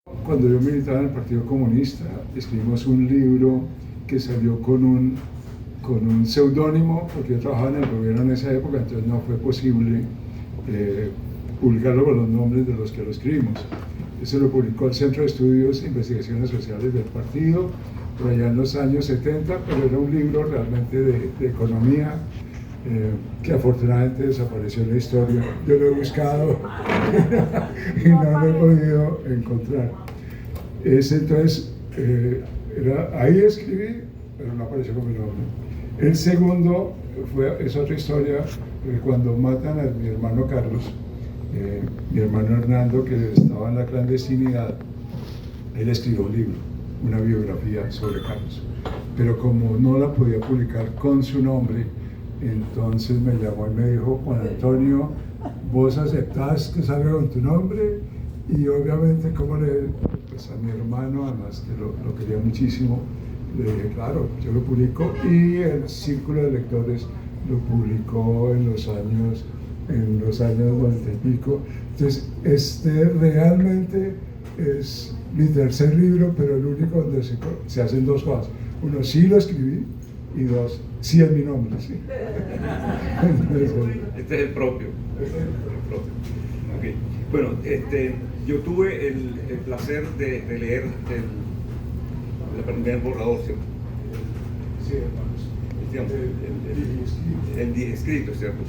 Cuando yo militaba en el Partido Comunista, escribimos un libro que salió con un seudónimo, porque yo trabajaba en el gobierno en esa época, entonces no fue posible publicarlo con los nombres de los que lo escribimos. Eso lo publicó el Centro de Estudios e Investigaciones Sociales del partido, por allá en los años 70, pero era un libro realmente de economía, que afortunadamente desapareció en la historia. Yo lo he buscado y no lo he podido encontrar. Entonces, ahí escribí, pero no apareció con mi nombre. El segundo es otra historia, cuando matan a mi hermano Carlos, mi hermano Hernando, que estaba en la clandestinidad. Él escribió un libro, una biografía sobre Carlos, pero como no la podía publicar con su nombre, entonces me llamó y me dijo: Juan Antonio, ¿vos aceptás que salga con tu nombre? Y obviamente, como pues a mi hermano, además que lo quería muchísimo, le dije: claro, yo lo publico. Y el Círculo de Lectores lo publicó en los años 90 y pico. Entonces, este realmente es mi tercer libro, pero el único donde se hacen dos cosas. Uno, sí lo escribí, y dos, sí es mi nombre. Sí. Este es el propio. Okay. Bueno, yo tuve el placer de leer el borrador, ¿cierto? Sí, hermanos. El escrito, ¿cierto?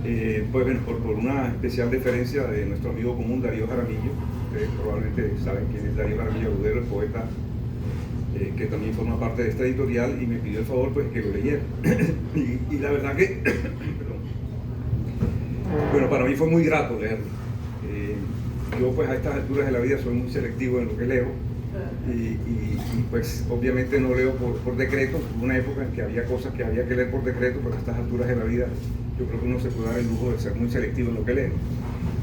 Pues bueno, por una especial deferencia de nuestro amigo común Darío Jaramillo. Ustedes probablemente saben quién es Darío Jaramillo Agudelo, el poeta, que también forma parte de esta editorial, y me pidió el favor pues que lo leyera. y la verdad que perdón, bueno, para mí fue muy grato leerlo. Yo pues a estas alturas de la vida soy muy selectivo en lo que leo, y pues obviamente no leo por decreto. Hubo una época en que había cosas que había que leer por decreto, pero a estas alturas de la vida yo creo que uno se puede dar el lujo de ser muy selectivo en lo que lee.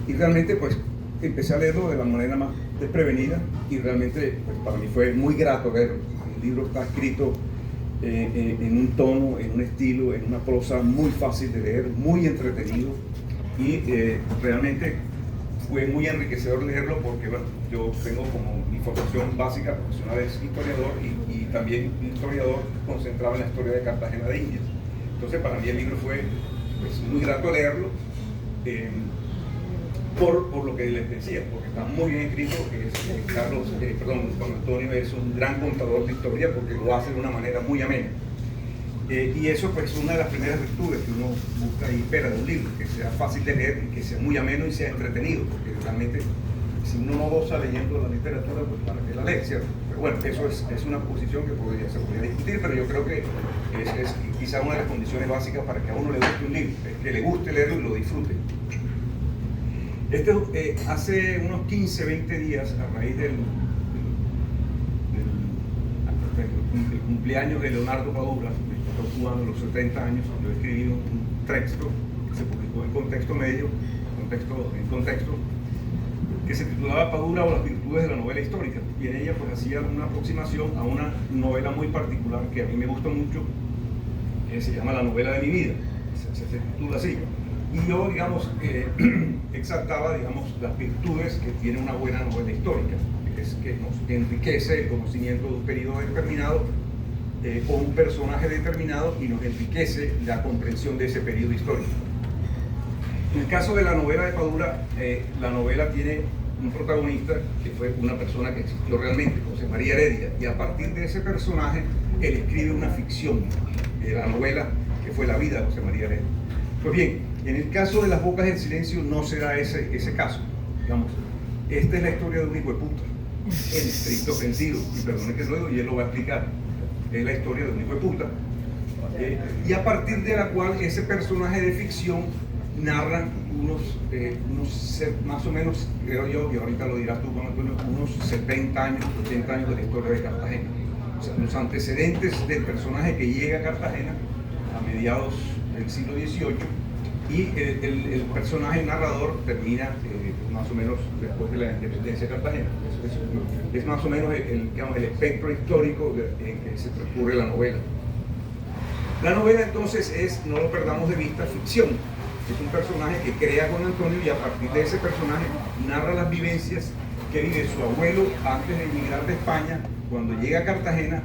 Y realmente pues empecé a leerlo de la manera más desprevenida, y realmente pues, para mí fue muy grato leerlo. El libro está escrito en un tono, en un estilo, en una prosa muy fácil de leer, muy entretenido, y realmente fue muy enriquecedor leerlo, porque bueno, yo tengo como mi formación básica profesional es historiador, y también historiador concentrado en la historia de Cartagena de Indias. Entonces para mí el libro fue pues, muy grato leerlo, por lo que les decía, porque está muy bien escrito. Juan Antonio es un gran contador de historia, porque lo hace de una manera muy amena. Y eso pues es una de las primeras virtudes que uno busca y espera de un libro: que sea fácil de leer, y que sea muy ameno y sea entretenido, porque realmente si uno no goza leyendo la literatura, pues para qué la lee, ¿cierto? Pero bueno, eso es una posición que se podría discutir, pero yo creo que es quizá una de las condiciones básicas para que a uno le guste un libro, es que le guste leerlo y lo disfrute. Hace unos 15, 20 días, a raíz del cumpleaños de Leonardo Padura, el cubano de los 70 años, yo he escribido un texto que se publicó en Contexto Medio, que se titulaba Padura o las virtudes de la novela histórica, y en ella pues hacía una aproximación a una novela muy particular que a mí me gusta mucho, que se llama La novela de mi vida, se titula así. Y yo, digamos, exaltaba, digamos, las virtudes que tiene una buena novela histórica, que es que nos enriquece el conocimiento de un periodo determinado, o un personaje determinado, y nos enriquece la comprensión de ese periodo histórico. En el caso de la novela de Padura, la novela tiene un protagonista que fue una persona que existió realmente, José María Heredia, y a partir de ese personaje él escribe una ficción de la novela que fue la vida de José María Heredia. Pues bien, en el caso de Las Bocas del Silencio no se da ese caso. Digamos, esta es la historia de un hijo de puta, en estricto sentido, y perdone que luego, y él lo va a explicar. Es la historia de un hijo de puta, y a partir de la cual ese personaje de ficción narra unos más o menos, creo yo, y ahorita lo dirás tú, Juan Antonio, unos 70 años, 80 años de la historia de Cartagena. O sea, los antecedentes del personaje que llega a Cartagena a mediados del siglo XVIII, y el personaje narrador termina más o menos después de la independencia de Cartagena. Es más o menos el espectro histórico en que se transcurre la novela. La novela entonces es, no lo perdamos de vista, ficción. Es un personaje que crea Juan Antonio, y a partir de ese personaje narra las vivencias que vive su abuelo antes de emigrar de España, cuando llega a Cartagena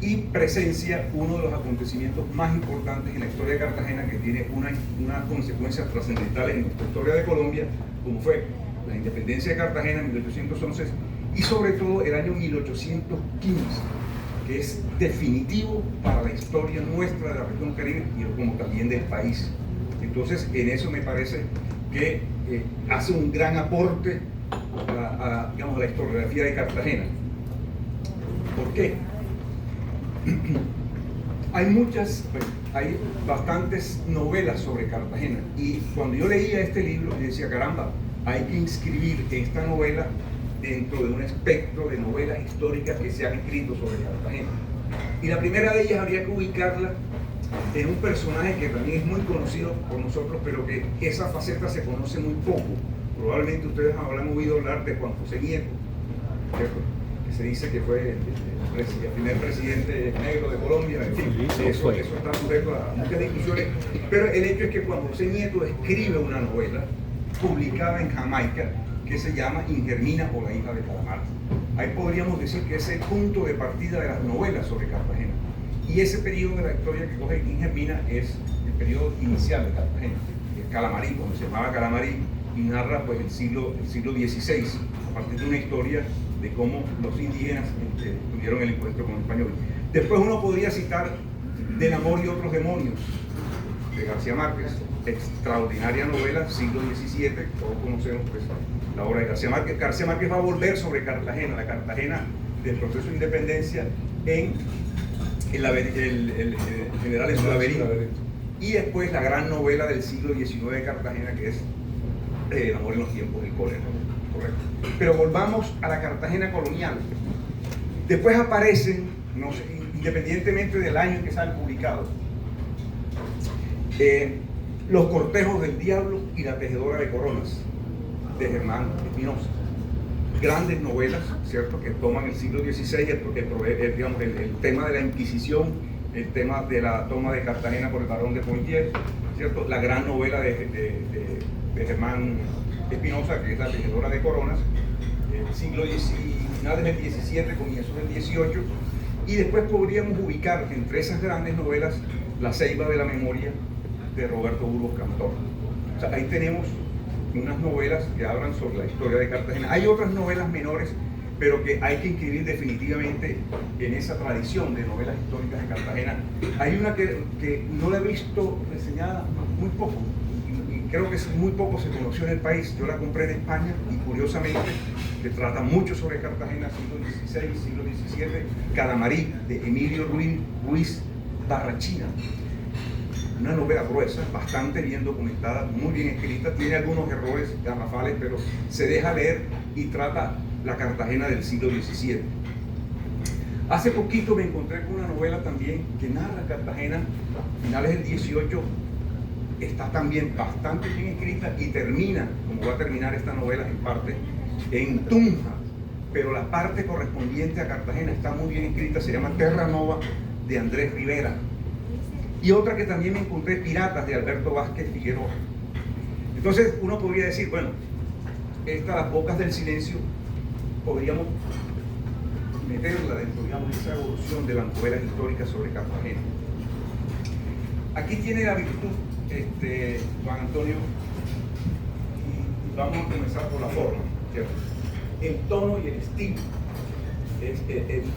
y presencia uno de los acontecimientos más importantes en la historia de Cartagena, que tiene unas consecuencias trascendentales en nuestra historia de Colombia, como fue la independencia de Cartagena en 1811 y sobre todo el año 1815, que es definitivo para la historia nuestra de la región Caribe y como también del país. Entonces, en eso me parece que hace un gran aporte digamos, a la historiografía de Cartagena. ¿Por qué? Hay bastantes novelas sobre Cartagena, y cuando yo leía este libro yo decía, caramba, hay que inscribir esta novela dentro de un espectro de novelas históricas que se han escrito sobre Cartagena. Y la primera de ellas habría que ubicarla en un personaje que también es muy conocido por nosotros, pero que esa faceta se conoce muy poco. Probablemente ustedes habrán oído hablar de Juan José Nieto, ¿cierto? Que se dice que fue el primer presidente negro de Colombia. En fin, eso está sujeto a muchas discusiones, pero el hecho es que Juan José Nieto escribe una novela publicada en Jamaica que se llama Ingermina o la hija de Calamar. Ahí podríamos decir que es el punto de partida de las novelas sobre Cartagena. Y ese periodo de la historia que coge Ingermina es el periodo inicial de Cartagena, el Calamarí, cuando se llamaba Calamarí, y narra pues el siglo XVI, a partir de una historia de cómo los indígenas tuvieron el encuentro con el español. Después uno podría citar Del amor y otros demonios, de García Márquez, extraordinaria novela, siglo XVII, todos conocemos pues la obra de García Márquez. García Márquez va a volver sobre Cartagena, la Cartagena del proceso de independencia en el general en su laberinto. Y después la gran novela del siglo XIX de Cartagena, que es El amor en los tiempos del cólera. Correcto. Pero volvamos a la Cartagena colonial. Después aparecen, no sé, independientemente del año en que salen publicados, Los cortejos del diablo y La tejedora de coronas, de Germán Espinosa. Grandes novelas, ¿cierto?, que toman el siglo XVI, el tema de la Inquisición, el tema de la toma de Cartagena por el barón de Poitiers, ¿cierto?, la gran novela de Germán Espinosa, que es La tejedora de coronas, finales del XVII, comienzos del XVIII, y después podríamos ubicar entre esas grandes novelas La ceiba de la memoria, de Roberto Burgos Cantor. O sea, ahí tenemos unas novelas que hablan sobre la historia de Cartagena. Hay otras novelas menores, pero que hay que inscribir definitivamente en esa tradición de novelas históricas de Cartagena. Hay una que no la he visto reseñada muy poco, y creo que muy poco se conoció en el país. Yo la compré en España y curiosamente que trata mucho sobre Cartagena, siglo XVI, siglo XVII, Calamarí, de Emilio Ruiz Barrachina. Una novela gruesa, bastante bien documentada, muy bien escrita, tiene algunos errores garrafales, pero se deja leer y trata la Cartagena del siglo XVII. Hace poquito me encontré con una novela también que narra Cartagena, finales del XVIII, está también bastante bien escrita y termina, como va a terminar esta novela en parte, en Tunja, pero la parte correspondiente a Cartagena está muy bien escrita, se llama Terra Nova, de Andrés Rivera. Y otra que también me encontré, Piratas, de Alberto Vázquez Figueroa. Entonces uno podría decir, bueno, Las bocas del silencio podríamos meterla dentro, digamos, de esa evolución de las novelas históricas sobre Cartagena. Aquí tiene la virtud, Juan Antonio, y vamos a comenzar por la forma, ¿cierto? El tono y el estilo.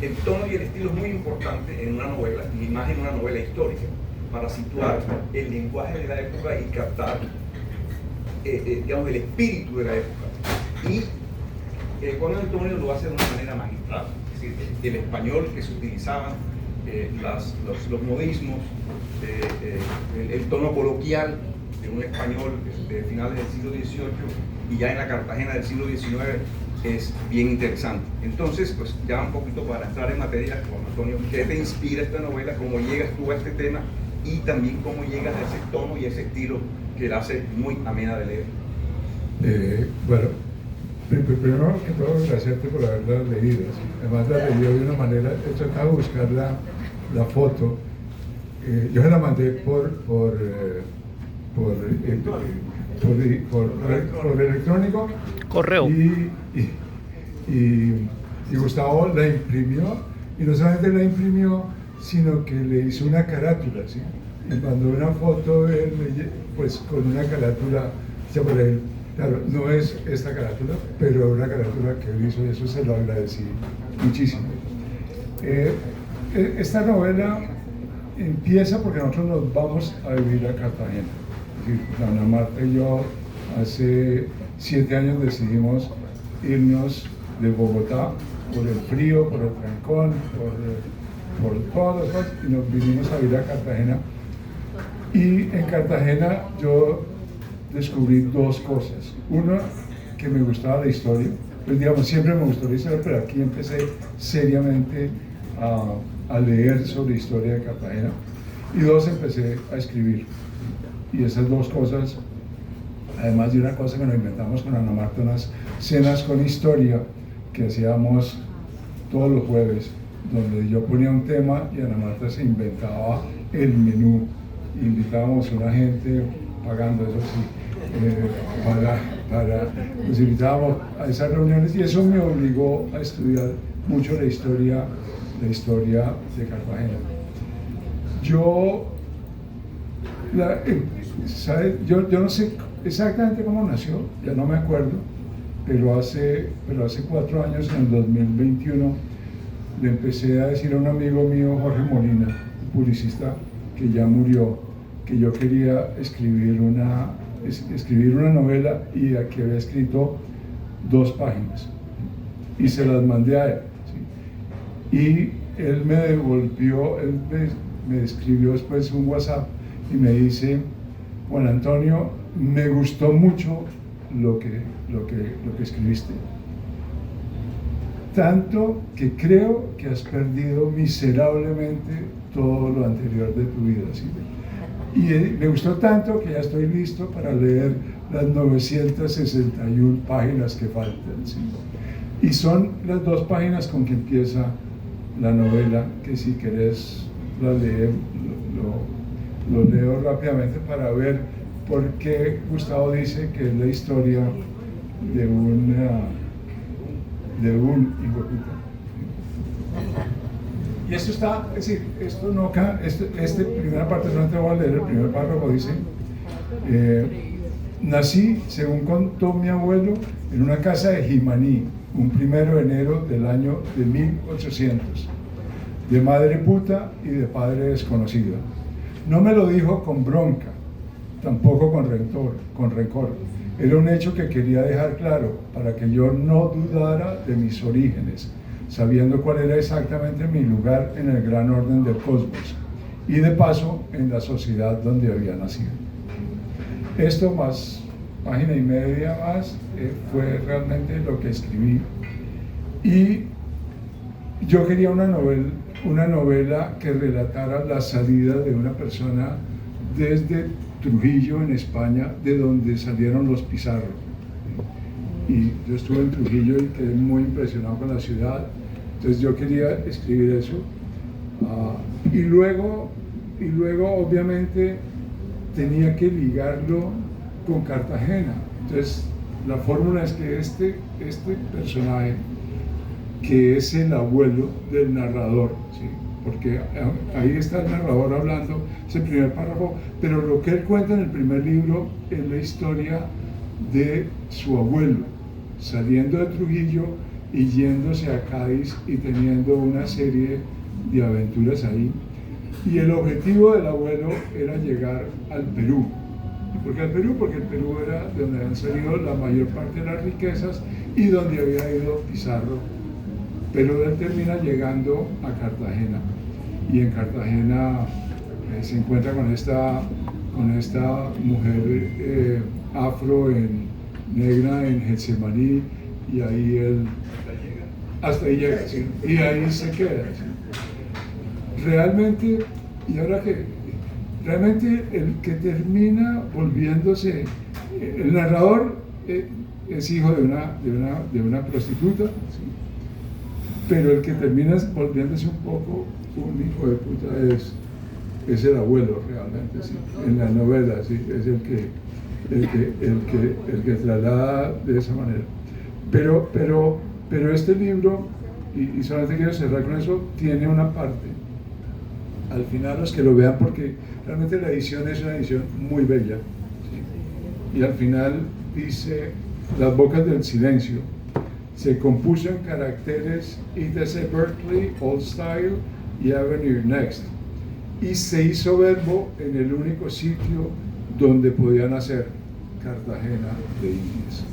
El tono y el estilo es muy importante en una novela, y más en una novela histórica, para situar el lenguaje de la época y captar, digamos, el espíritu de la época. Y Juan Antonio lo hace de una manera magistral, es decir, el español que se utilizaba, los modismos, el tono coloquial de un español de finales del siglo XVIII y ya en la Cartagena del siglo XIX es bien interesante. Entonces, pues ya un poquito para entrar en materia, Juan Antonio, ¿qué te inspira esta novela? ¿Cómo llegas tú a este tema? Y también cómo llegas a ese tono y ese estilo que la hace muy amena de leer. Bueno, primero que todo agradecerte por haberla leído. Además la leído de una manera, he tratado de buscar la foto. Yo se la mandé por electrónico. Correo. y Gustavo la imprimió, y no solamente la imprimió, sino que le hizo una carátula, ¿sí? Y mandó una foto de él, pues con una carátula, ya por él, claro, no es esta carátula, pero una carátula que él hizo, y eso se lo agradecí muchísimo. Esta novela empieza porque nosotros nos vamos a vivir a Cartagena. Es decir, Ana Marta y yo hace 7 años decidimos irnos de Bogotá por el frío, por el trancón, por todas las cosas, y nos vinimos a vivir a Cartagena. Y en Cartagena yo descubrí 2 cosas. Una, que me gustaba la historia, pues digamos, siempre me gustó la historia, pero aquí empecé seriamente a leer sobre historia de Cartagena. Y 2, empecé a escribir. Y esas 2 cosas, además de una cosa que nos inventamos con Ana Marta, unas cenas con historia que hacíamos todos los jueves, donde yo ponía un tema y Ana Marta se inventaba el menú. Invitábamos a una gente, pagando eso sí, nos invitábamos a esas reuniones, y eso me obligó a estudiar mucho la historia de Cartagena. Yo no sé exactamente cómo nació, ya no me acuerdo, pero hace 4 años, en el 2021, le empecé a decir a un amigo mío, Jorge Molina, publicista, que ya murió, que yo quería escribir una novela, y que había escrito 2 páginas, y se las mandé a él, ¿sí? Y él me devolvió, me escribió después un WhatsApp y me dice: Juan Antonio, me gustó mucho lo que escribiste, tanto que creo que has perdido miserablemente todo lo anterior de tu vida, ¿sí? Y me gustó tanto que ya estoy listo para leer las 961 páginas que faltan, ¿sí? Y son las 2 páginas con que empieza la novela, que si querés la leer, lo leo rápidamente para ver por qué Gustavo dice que es la historia de un hijo de puta. Y esto está, es decir, esto no cae, primera parte solamente voy a leer el primer párrafo. Dice: nací, según contó mi abuelo, en una casa de Jimaní, un 1 de enero del año de 1800, de madre puta y de padre desconocido. No me lo dijo con bronca, tampoco con rencor. Era un hecho que quería dejar claro, para que yo no dudara de mis orígenes, sabiendo cuál era exactamente mi lugar en el gran orden del cosmos, y de paso en la sociedad donde había nacido. Esto más página y media más fue realmente lo que escribí. Y yo quería una novela que relatara la salida de una persona desde Trujillo, en España, de donde salieron los Pizarro. Y yo estuve en Trujillo y quedé muy impresionado con la ciudad, entonces yo quería escribir eso. Y luego obviamente tenía que ligarlo con Cartagena. Entonces la fórmula es que este personaje, que es el abuelo del narrador, ¿sí? Porque ahí está el narrador hablando, ese primer párrafo, pero lo que él cuenta en el primer libro es la historia de su abuelo, saliendo de Trujillo y yéndose a Cádiz y teniendo una serie de aventuras ahí. Y el objetivo del abuelo era llegar al Perú. ¿Por qué al Perú? Porque el Perú era de donde habían salido la mayor parte de las riquezas y donde había ido Pizarro. Pero él termina llegando a Cartagena, y en Cartagena se encuentra con esta mujer afro, negra, en Getsemaní, y ahí él hasta ahí llega, ¿sí? Y ahí se queda, ¿sí? Realmente, y ahora que realmente el que termina volviéndose, el narrador es hijo de una prostituta, ¿sí? Pero el que termina volviéndose un poco un hijo de puta es el abuelo, realmente, ¿sí? En la novela, ¿sí? Es el que traslada de esa manera. Pero Pero este libro, y solamente quiero cerrar con eso, tiene una parte, al final los que lo vean, porque realmente la edición es una edición muy bella, ¿sí? Y al final dice, Las bocas del silencio, se compuso en caracteres ITC Berkeley, Old Style y Avenue Next, y se hizo verbo en el único sitio donde podía nacer, Cartagena de Indias.